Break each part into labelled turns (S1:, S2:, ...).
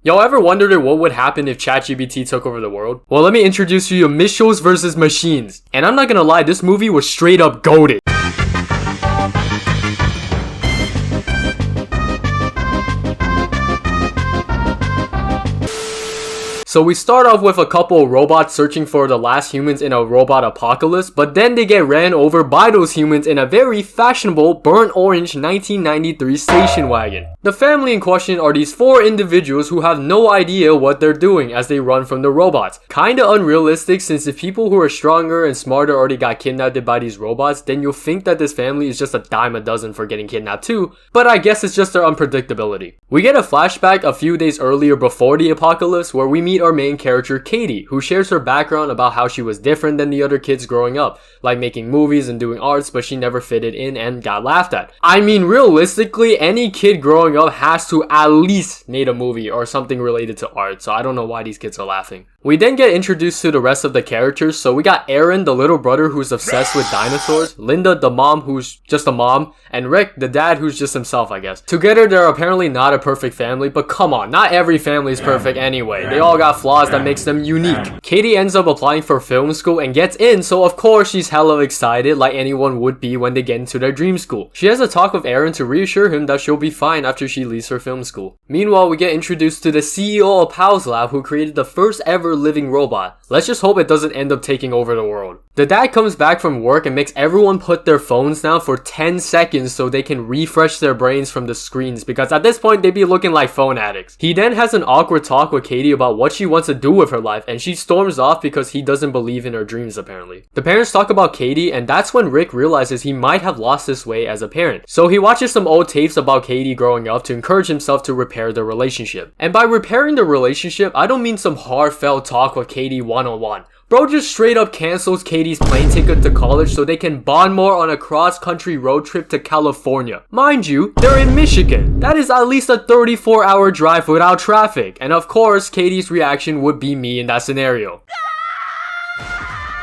S1: Y'all ever wondered what would happen if ChatGPT took over the world? Well, let me introduce you to Mitchells vs. Machines. And I'm not gonna lie, this movie was straight up goated. So we start off with a couple of robots searching for the last humans in a robot apocalypse, but then they get ran over by those humans in a very fashionable burnt orange 1993 station wagon. The family in question are these four individuals who have no idea what they're doing as they run from the robots. Kinda unrealistic, since if people who are stronger and smarter already got kidnapped by these robots, then you'll think that this family is just a dime a dozen for getting kidnapped too, but I guess it's just their unpredictability. We get a flashback a few days earlier before the apocalypse where we meet our main character Katie, who shares her background about how she was different than the other kids growing up, like making movies and doing arts, but she never fitted in and got laughed at. I mean, realistically, any kid growing up has to at least made a movie or something related to art, so I don't know why these kids are laughing. We then get introduced to the rest of the characters. So we got Aaron, the little brother who's obsessed with dinosaurs, Linda, the mom who's just a mom, and Rick, the dad who's just himself, I guess. Together, they're apparently not a perfect family, but come on, not every family is perfect anyway. They all got flaws that makes them unique. Katie ends up applying for film school and gets in, so of course she's hella excited like anyone would be when they get into their dream school. She has a talk with Aaron to reassure him that she'll be fine after she leaves her film school. Meanwhile, we get introduced to the CEO of Pow's Lab, who created the first ever living robot. Let's just hope it doesn't end up taking over the world. The dad comes back from work and makes everyone put their phones down for 10 seconds so they can refresh their brains from the screens, because at this point they be looking like phone addicts. He then has an awkward talk with Katie about what she wants to do with her life, and she storms off because he doesn't believe in her dreams apparently. The parents talk about Katie, and that's when Rick realizes he might have lost his way as a parent. So he watches some old tapes about Katie growing up to encourage himself to repair their relationship. And by repairing the relationship, I don't mean some heartfelt talk with Katie one-on-one. Bro just straight up cancels Katie's plane ticket to college so they can bond more on a cross-country road trip to California. Mind you, they're in Michigan. That is at least a 34-hour drive without traffic. And of course, Katie's reaction would be me in that scenario.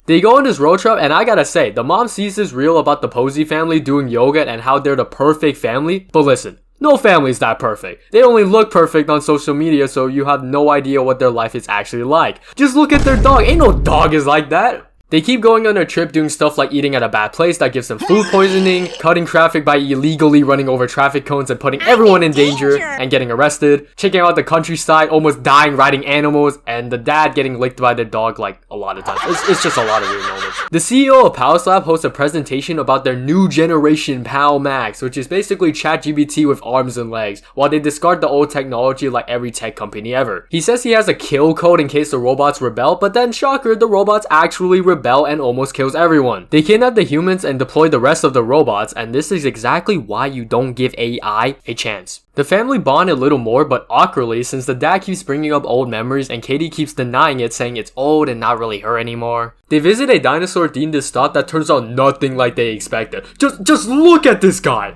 S1: They go on this road trip, and I gotta say, the mom sees this reel about the Posey family doing yoga and how they're the perfect family. But listen, no family's that perfect. They only look perfect on social media, so you have no idea what their life is actually like. Just look at their dog. Ain't no dog is like that. They keep going on their trip doing stuff like eating at a bad place that gives them food poisoning, cutting traffic by illegally running over traffic cones and putting everyone in danger and getting arrested, checking out the countryside, almost dying riding animals, and the dad getting licked by their dog like a lot of times. It's just a lot of weird moments. The CEO of Pow's Lab hosts a presentation about their new generation Pow Max, which is basically ChatGPT with arms and legs, while they discard the old technology like every tech company ever. He says he has a kill code in case the robots rebel, but then shocker, the robots actually rebel and almost kills everyone. They kidnap the humans and deploy the rest of the robots, and this is exactly why you don't give AI a chance. The family bond a little more, but awkwardly, since the dad keeps bringing up old memories and Katie keeps denying it, saying it's old and not really her anymore. They visit a dinosaur themed stop that turns out nothing like they expected. Just look at this guy!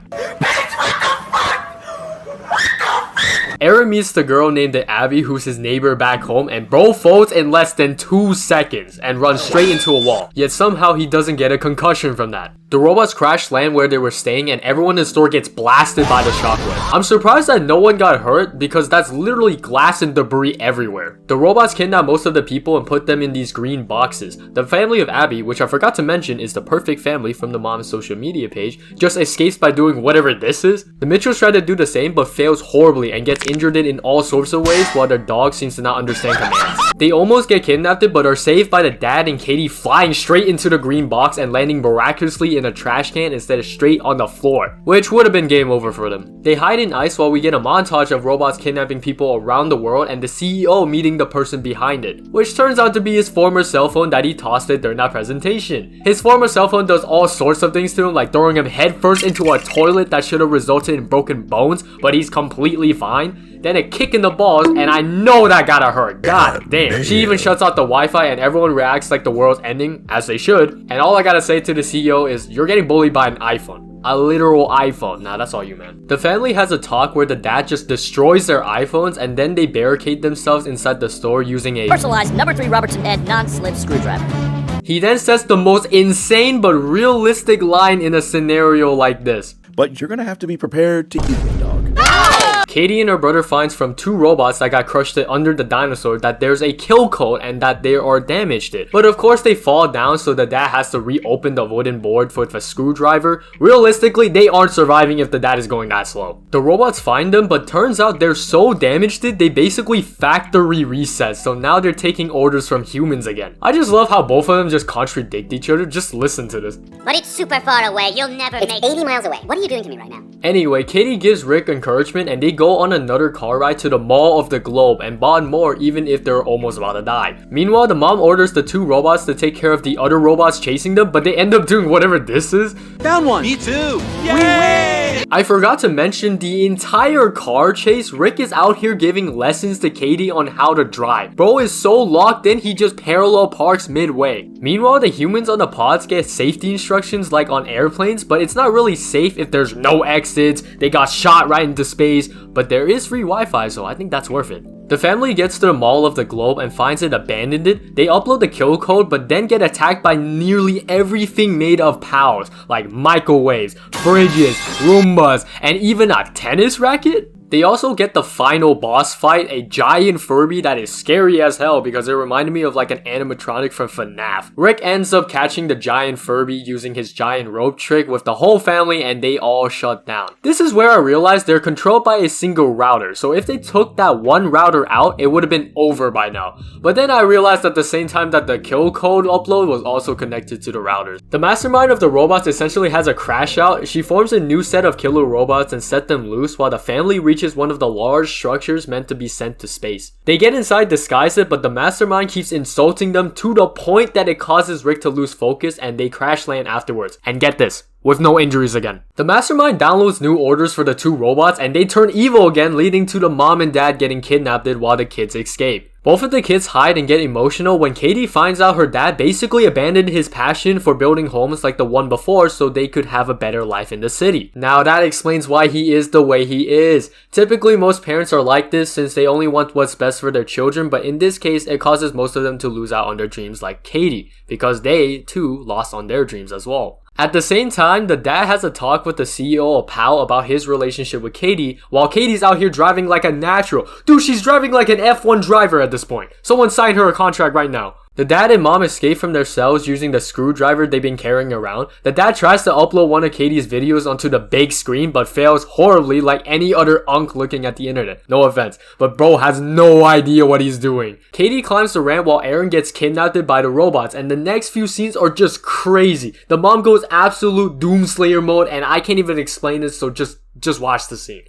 S1: Aaron meets the girl named Abby, who's his neighbor back home, and bro folds in less than 2 seconds and runs straight into a wall. Yet somehow he doesn't get a concussion from that. The robots crash land where they were staying, and everyone in the store gets blasted by the shockwave. I'm surprised that no one got hurt because that's literally glass and debris everywhere. The robots kidnap most of the people and put them in these green boxes. The family of Abby, which I forgot to mention is the perfect family from the mom's social media page, just escapes by doing whatever this is. The Mitchells try to do the same but fails horribly and gets injured in all sorts of ways, while their dog seems to not understand commands. They almost get kidnapped but are saved by the dad and Katie flying straight into the green box and landing miraculously in a trash can instead of straight on the floor, which would have been game over for them. They hide in ice while we get a montage of robots kidnapping people around the world and the CEO meeting the person behind it, which turns out to be his former cell phone that he tossed it during that presentation. His former cell phone does all sorts of things to him, like throwing him headfirst into a toilet that should have resulted in broken bones, but he's completely fine. Then a kick in the balls, and I know that gotta hurt. God damn. She even shuts out the Wi-Fi and everyone reacts like the world's ending, as they should. And all I gotta say to the CEO is, you're getting bullied by an iPhone. A literal iPhone. Nah, that's all you, man. The family has a talk where the dad just destroys their iPhones and then they barricade themselves inside the store using a
S2: personalized number 3 Robertson Ed non-slip screwdriver.
S1: He then says the most insane but realistic line in a scenario like this.
S3: But you're gonna have to be prepared to eat the dog.
S1: Katie and her brother finds from 2 robots that got crushed under the dinosaur that there's a kill code and that they are damaged it. But of course they fall down, so the dad has to reopen the wooden board with a screwdriver. Realistically, they aren't surviving if the dad is going that slow. The robots find them, but turns out they're so damaged they basically factory reset, so now they're taking orders from humans again. I just love how both of them just contradict each other. Just listen to this.
S3: But it's super far away. You'll never make it. 80 miles away. What are you doing to me right now?
S1: Anyway, Katie gives Rick encouragement and they go on another car ride to the Mall of the Globe and bond more even if they're almost about to die. Meanwhile, the mom orders the 2 robots to take care of the other robots chasing them, but they end up doing whatever this is.
S4: Down one. Me too. Yay!
S1: I forgot to mention the entire car chase. Rick is out here giving lessons to Katie on how to drive. Bro is so locked in, he just parallel parks midway. Meanwhile, the humans on the pods get safety instructions like on airplanes, but it's not really safe if there's no exits. They got shot right into space, but there is free Wi-Fi, so I think that's worth it. The family gets to the Mall of the Globe and finds it abandoned. They upload the kill code, but then get attacked by nearly everything made of PALs, like microwaves, fridges, Roombas, and even a tennis racket. They also get the final boss fight, a giant Furby that is scary as hell because it reminded me of like an animatronic from FNAF. Rick ends up catching the giant Furby using his giant rope trick with the whole family and they all shut down. This is where I realized they're controlled by a single router, so if they took that one router out, it would have been over by now. But then I realized at the same time that the kill code upload was also connected to the routers. The mastermind of the robots essentially has a crash out. She forms a new set of killer robots and set them loose while the family reaches one of the large structures meant to be sent to space. They get inside, disguise it, but the mastermind keeps insulting them to the point that it causes Rick to lose focus and they crash land afterwards. And get this, with no injuries again. The mastermind downloads new orders for the 2 robots and they turn evil again, leading to the mom and dad getting kidnapped while the kids escape. Both of the kids hide and get emotional when Katie finds out her dad basically abandoned his passion for building homes like the one before so they could have a better life in the city. Now that explains why he is the way he is. Typically most parents are like this since they only want what's best for their children, but in this case it causes most of them to lose out on their dreams like Katie, because they too lost on their dreams as well. At the same time, the dad has a talk with the CEO of PAL about his relationship with Katie, while Katie's out here driving like a natural. Dude, she's driving like an F1 driver at this point. Someone sign her a contract right now. The dad and mom escape from their cells using the screwdriver they've been carrying around. The dad tries to upload one of Katie's videos onto the big screen but fails horribly like any other unk looking at the internet. No offense, but bro has no idea what he's doing. Katie climbs the ramp while Aaron gets kidnapped by the robots and the next few scenes are just crazy. The mom goes absolute Doomslayer mode and I can't even explain it, so just watch the scene.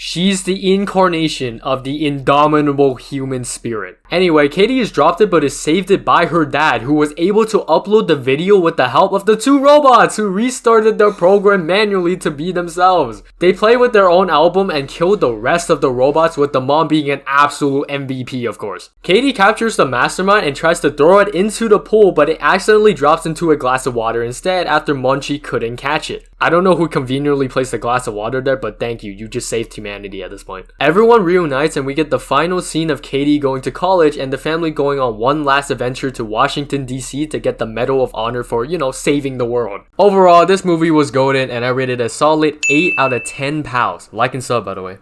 S1: She's the incarnation of the indomitable human spirit. Anyway, Katie is dropped but is saved by her dad, who was able to upload the video with the help of the 2 robots who restarted their program manually to be themselves. They play with their own album and killed the rest of the robots, with the mom being an absolute MVP of course. Katie captures the mastermind and tries to throw it into the pool, but it accidentally drops into a glass of water instead after Munchie couldn't catch it. I don't know who conveniently placed a glass of water there, but thank you, you just saved humanity at this point. Everyone reunites and we get the final scene of Katie going to college and the family going on one last adventure to Washington DC to get the Medal of Honor for, saving the world. Overall, this movie was golden and I rated a solid 8 out of 10 pals. Like and sub by the way.